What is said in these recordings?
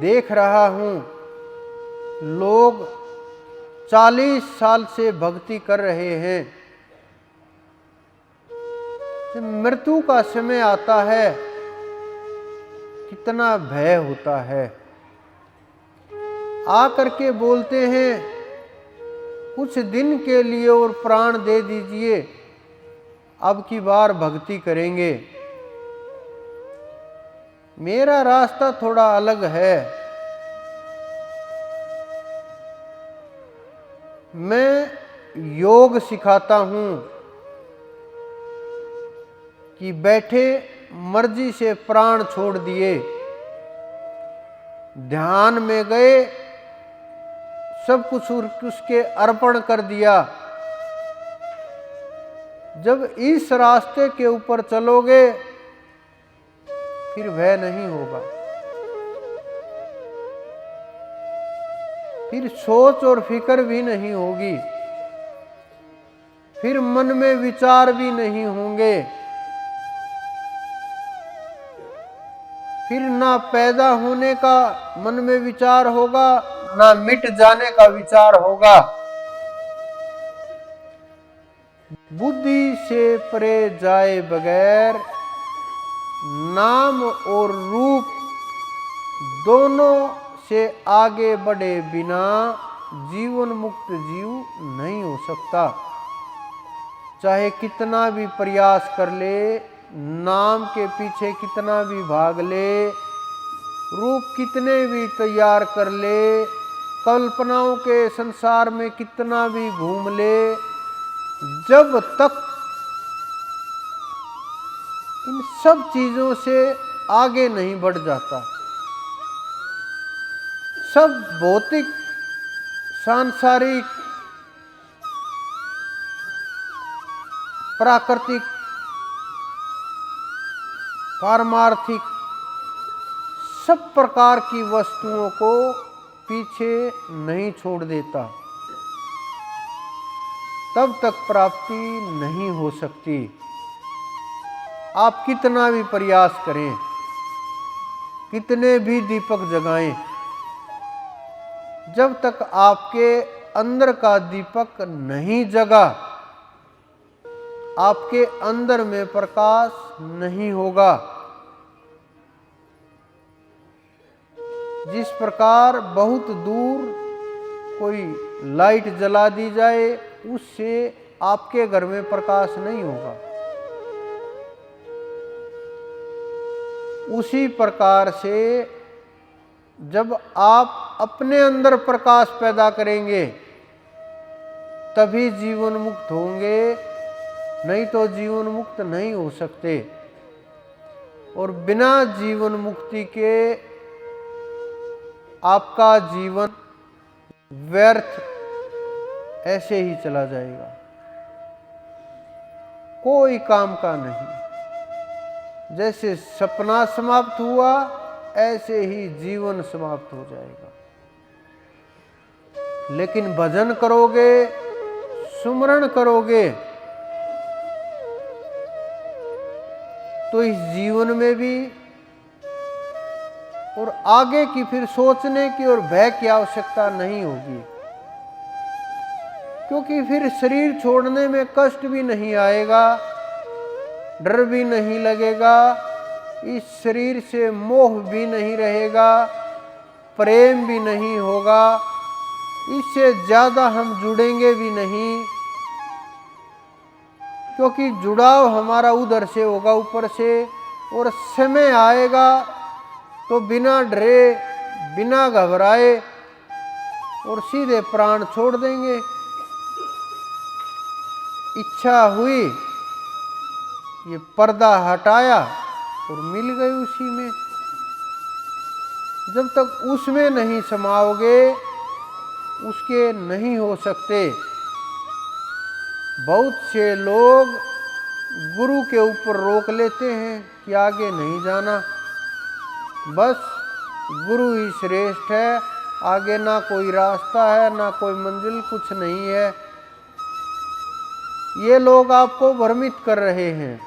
देख रहा हूँ लोग 40 साल से भक्ति कर रहे हैं, जब मृत्यु का समय आता है कितना भय होता है। आकर के बोलते हैं कुछ दिन के लिए और प्राण दे दीजिए, अब की बार भक्ति करेंगे। मेरा रास्ता थोड़ा अलग है। मैं योग सिखाता हूं कि बैठे मर्जी से प्राण छोड़ दिए, ध्यान में गए, सब कुछ उसके अर्पण कर दिया। जब इस रास्ते के ऊपर चलोगे फिर भय नहीं होगा, फिर सोच और फिक्र भी नहीं होगी, फिर मन में विचार भी नहीं होंगे, फिर ना पैदा होने का मन में विचार होगा, ना मिट जाने का विचार होगा। बुद्धि से परे जाए बगैर नाम और रूप दोनों से आगे बढ़े बिना जीवन मुक्त जीव नहीं हो सकता। चाहे कितना भी प्रयास कर ले, नाम के पीछे कितना भी भाग ले, रूप कितने भी तैयार कर ले, कल्पनाओं के संसार में कितना भी घूम ले, जब तक इन सब चीजों से आगे नहीं बढ़ जाता, सब भौतिक, सांसारिक, प्राकृतिक, पारमार्थिक, सब प्रकार की वस्तुओं को पीछे नहीं छोड़ देता, तब तक प्राप्ति नहीं हो सकती। आप कितना भी प्रयास करें, कितने भी दीपक जगाएं, जब तक आपके अंदर का दीपक नहीं जगा, आपके अंदर में प्रकाश नहीं होगा। जिस प्रकार बहुत दूर कोई लाइट जला दी जाए, उससे आपके घर में प्रकाश नहीं होगा, उसी प्रकार से जब आप अपने अंदर प्रकाश पैदा करेंगे तभी जीवन मुक्त होंगे, नहीं तो जीवन मुक्त नहीं हो सकते। और बिना जीवन मुक्ति के आपका जीवन व्यर्थ ऐसे ही चला जाएगा, कोई काम का नहीं। जैसे सपना समाप्त हुआ, ऐसे ही जीवन समाप्त हो जाएगा। लेकिन भजन करोगे, सुमरण करोगे, तो इस जीवन में भी और आगे की फिर सोचने की और भय की आवश्यकता नहीं होगी, क्योंकि फिर शरीर छोड़ने में कष्ट भी नहीं आएगा, डर भी नहीं लगेगा, इस शरीर से मोह भी नहीं रहेगा, प्रेम भी नहीं होगा, इससे ज्यादा हम जुड़ेंगे भी नहीं, क्योंकि जुड़ाव हमारा उधर से होगा, ऊपर से। और समय आएगा तो बिना डरे, बिना घबराए और सीधे प्राण छोड़ देंगे। इच्छा हुई, ये पर्दा हटाया और मिल गए उसी में। जब तक उसमें नहीं समाओगे, उसके नहीं हो सकते। बहुत से लोग गुरु के ऊपर रोक लेते हैं कि आगे नहीं जाना, बस गुरु ही श्रेष्ठ है, आगे ना कोई रास्ता है, ना कोई मंजिल, कुछ नहीं है। ये लोग आपको भ्रमित कर रहे हैं,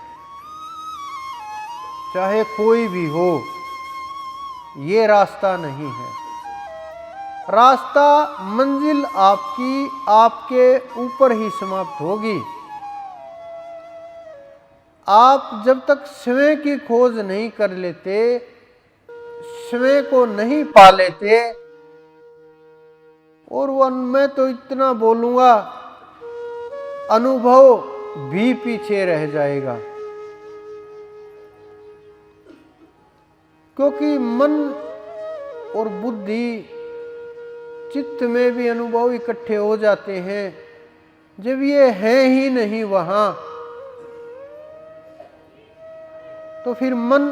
चाहे कोई भी हो। ये रास्ता नहीं है। रास्ता, मंजिल आपकी आपके ऊपर ही समाप्त होगी। आप जब तक स्वयं की खोज नहीं कर लेते, स्वयं को नहीं पा लेते, और वो मैं तो इतना बोलूंगा, अनुभव भी पीछे रह जाएगा। क्योंकि मन और बुद्धि, चित्त में भी अनुभव इकट्ठे हो जाते हैं। जब ये है ही नहीं वहां, तो फिर मन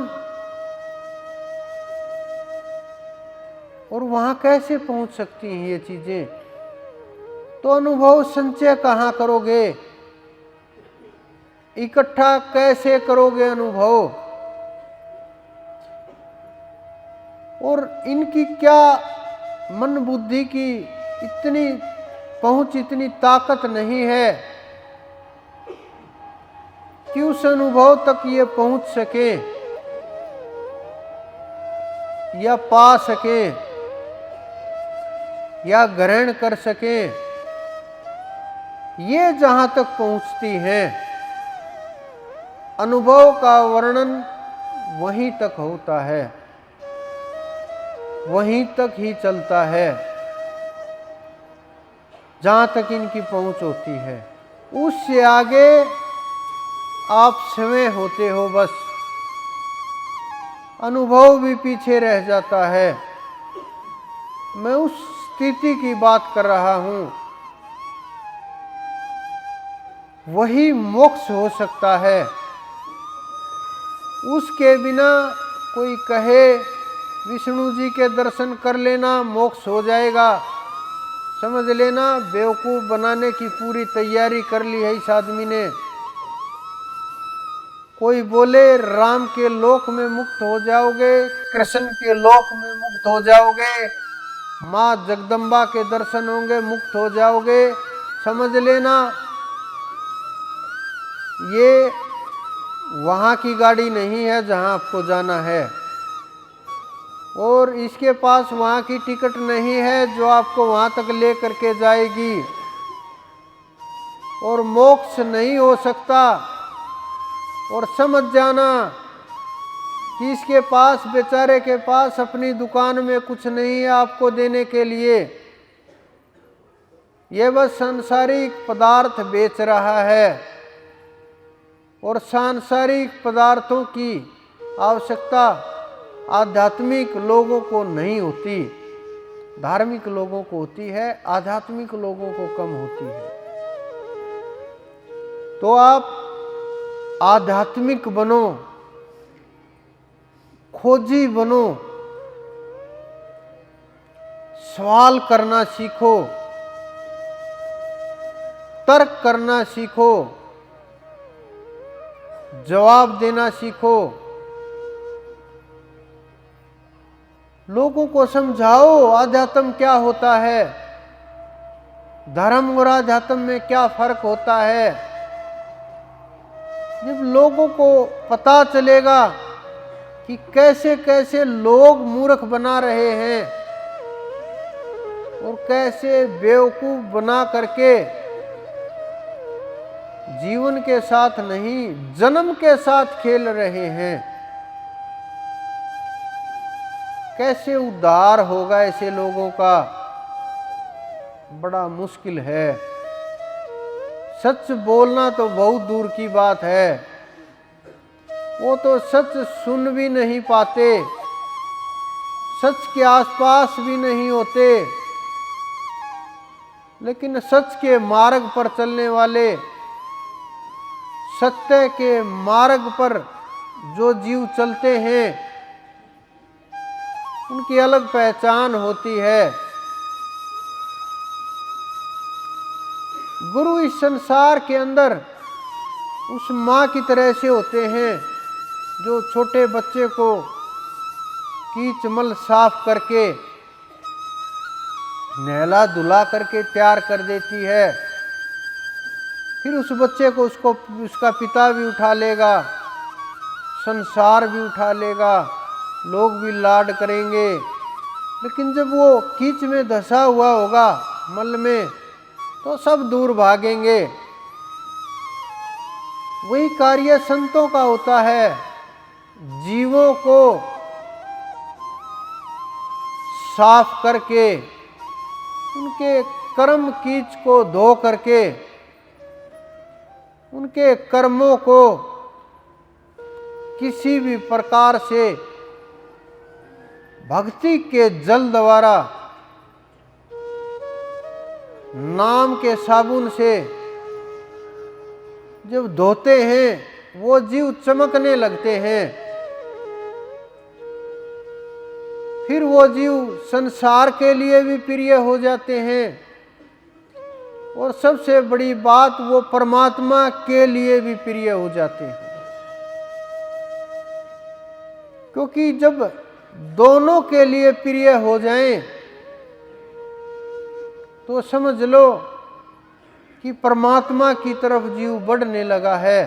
और वहां कैसे पहुंच सकती हैं ये चीजें? तो अनुभव संचय कहां करोगे? इकट्ठा कैसे करोगे अनुभव? और इनकी क्या मन बुद्धि की इतनी पहुंच, इतनी ताकत नहीं है कि उस अनुभव तक ये पहुंच सके या पा सके या ग्रहण कर सके। ये जहां तक पहुंचती हैं, अनुभव का वर्णन वहीं तक होता है, वहीं तक ही चलता है जहां तक इनकी पहुंच होती है। उससे आगे आप स्वयं होते हो, बस अनुभव भी पीछे रह जाता है। मैं उस स्थिति की बात कर रहा हूं। वही मोक्ष हो सकता है। उसके बिना कोई कहे विष्णु जी के दर्शन कर लेना मोक्ष हो जाएगा, समझ लेना बेवकूफ बनाने की पूरी तैयारी कर ली है इस आदमी ने। कोई बोले राम के लोक में मुक्त हो जाओगे, कृष्ण के लोक में मुक्त हो जाओगे, माँ जगदम्बा के दर्शन होंगे, मुक्त हो जाओगे, समझ लेना ये वहाँ की गाड़ी नहीं है जहाँ आपको जाना है, और इसके पास वहाँ की टिकट नहीं है जो आपको वहाँ तक ले करके जाएगी। और मोक्ष नहीं हो सकता। और समझ जाना कि इसके पास, बेचारे के पास अपनी दुकान में कुछ नहीं है आपको देने के लिए। यह बस सांसारिक पदार्थ बेच रहा है, और सांसारिक पदार्थों की आवश्यकता आध्यात्मिक लोगों को नहीं होती, धार्मिक लोगों को होती है, आध्यात्मिक लोगों को कम होती है। तो आप आध्यात्मिक बनो, खोजी बनो, सवाल करना सीखो, तर्क करना सीखो, जवाब देना सीखो, लोगों को समझाओ आध्यात्म क्या होता है, धर्म और आध्यात्म में क्या फर्क होता है। जब लोगों को पता चलेगा कि कैसे कैसे लोग मूर्ख बना रहे हैं और कैसे बेवकूफ बना करके जीवन के साथ नहीं, जन्म के साथ खेल रहे हैं, कैसे उद्धार होगा ऐसे लोगों का? बड़ा मुश्किल है। सच बोलना तो बहुत दूर की बात है, वो तो सच सुन भी नहीं पाते, सच के आसपास भी नहीं होते। लेकिन सच के मार्ग पर चलने वाले, सत्य के मार्ग पर जो जीव चलते हैं, उनकी अलग पहचान होती है। गुरु इस संसार के अंदर उस माँ की तरह से होते हैं जो छोटे बच्चे को कीच मल साफ करके नहला धुला करके तैयार कर देती है। फिर उस बच्चे को उसका पिता भी उठा लेगा, संसार भी उठा लेगा, लोग भी लाड करेंगे, लेकिन जब वो कीच में धंसा हुआ होगा, मल में, तो सब दूर भागेंगे। वही कार्य संतों का होता है, जीवों को साफ करके, उनके कर्म कीच को धो करके, उनके कर्मों को किसी भी प्रकार से भक्ति के जल द्वारा, नाम के साबुन से जब धोते हैं, वो जीव चमकने लगते हैं। फिर वो जीव संसार के लिए भी प्रिय हो जाते हैं, और सबसे बड़ी बात, वो परमात्मा के लिए भी प्रिय हो जाते हैं। क्योंकि जब दोनों के लिए प्रिय हो जाएं, तो समझ लो कि परमात्मा की तरफ जीव बढ़ने लगा है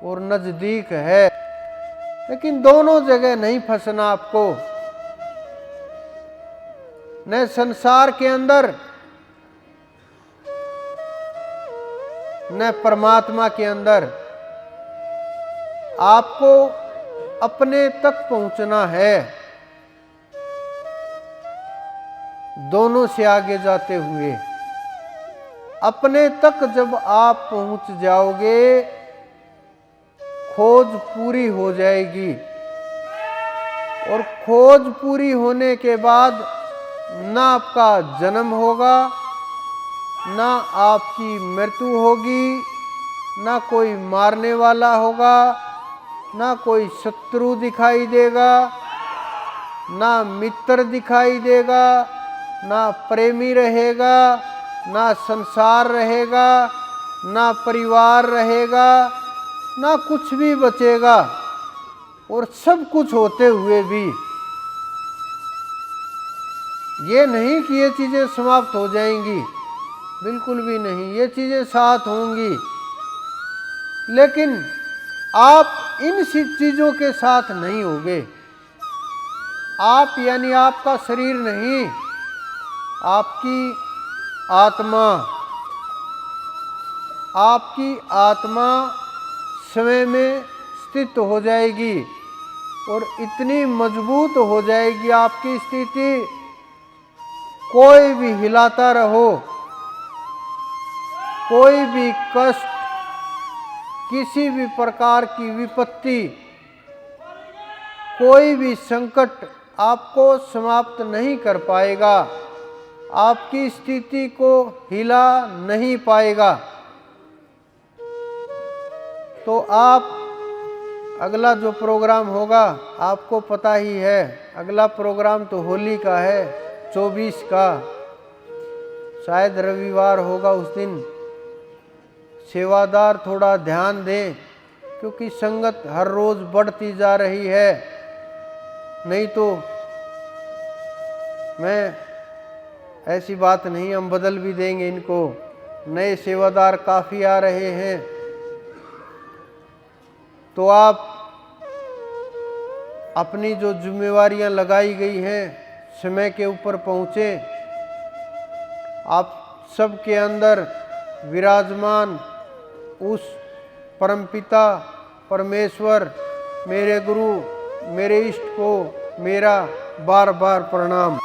और नजदीक है। लेकिन दोनों जगह नहीं फंसना आपको, न संसार के अंदर न परमात्मा के अंदर। आपको अपने तक पहुंचना है, दोनों से आगे जाते हुए। अपने तक जब आप पहुंच जाओगे, खोज पूरी हो जाएगी, और खोज पूरी होने के बाद ना आपका जन्म होगा, ना आपकी मृत्यु होगी, ना कोई मारने वाला होगा, ना कोई शत्रु दिखाई देगा, ना मित्र दिखाई देगा, ना प्रेमी रहेगा, ना संसार रहेगा, ना परिवार रहेगा, ना कुछ भी बचेगा। और सब कुछ होते हुए भी ये नहीं कि ये चीज़ें समाप्त हो जाएंगी, बिल्कुल भी नहीं, ये चीज़ें साथ होंगी। लेकिन आप इन चीज़ों के साथ नहीं होगे। आप यानी आपका शरीर नहीं, आपकी आत्मा, आपकी आत्मा स्वयं में स्थित हो जाएगी, और इतनी मजबूत हो जाएगी आपकी स्थिति, कोई भी हिलाता रहो, कोई भी कष्ट, किसी भी प्रकार की विपत्ति, कोई भी संकट आपको समाप्त नहीं कर पाएगा, आपकी स्थिति को हिला नहीं पाएगा। तो आप अगला जो प्रोग्राम होगा आपको पता ही है, अगला प्रोग्राम तो होली का है, 24 का, शायद रविवार होगा उस दिन। सेवादार थोड़ा ध्यान दें, क्योंकि संगत हर रोज़ बढ़ती जा रही है। नहीं तो मैं ऐसी बात नहीं, हम बदल भी देंगे इनको। नए सेवादार काफ़ी आ रहे हैं, तो आप अपनी जो जिम्मेवारियां लगाई गई हैं समय के ऊपर पहुँचे। आप सबके अंदर विराजमान उस परमपिता परमेश्वर, मेरे गुरु, मेरे इष्ट को मेरा बार बार प्रणाम।